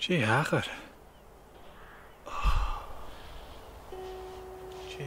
Sé hachar. Sé.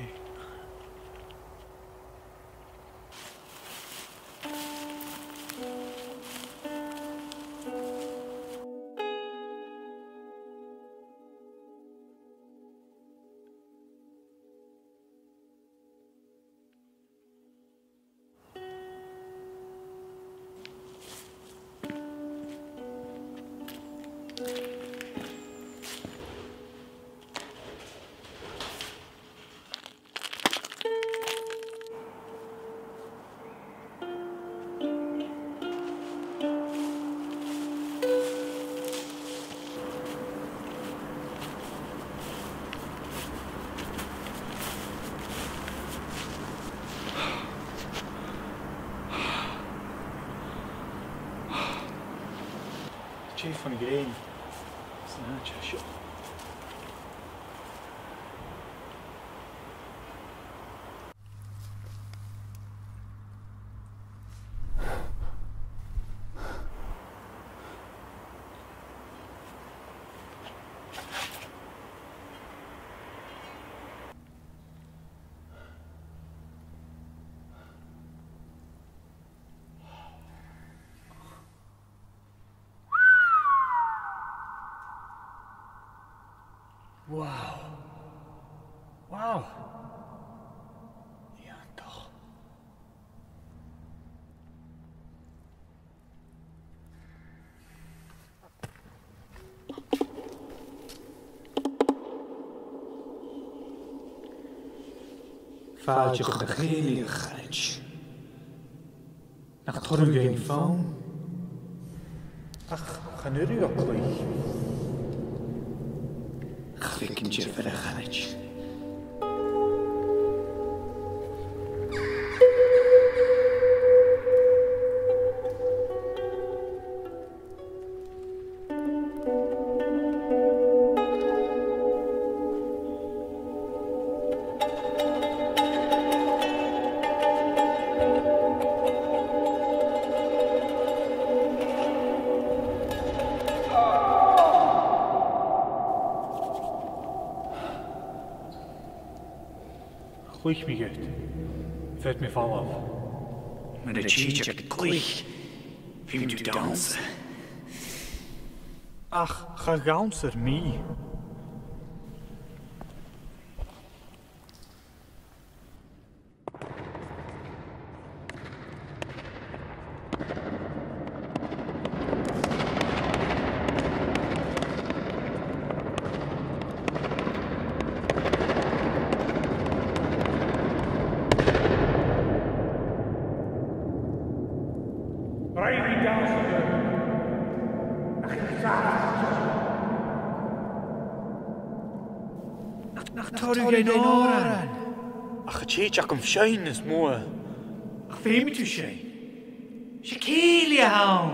Sé fan géin. Snáte seo. Wow. Wow. Ja, toch. Fáilte go de chéalaí chaid. Nach thorú géin fán. Ach, chanúú a chuí. Chficin tíir fer a chaid. Chuich mi gert. Fällt mir fall auf. Met de cheetje glich. Wie du dansen. Ach, ga gaunser mi. Nach thorú géin áran. Ach, tjeach am fsein is moe. Ach fé mi tú sé. Sé céalaí a hán.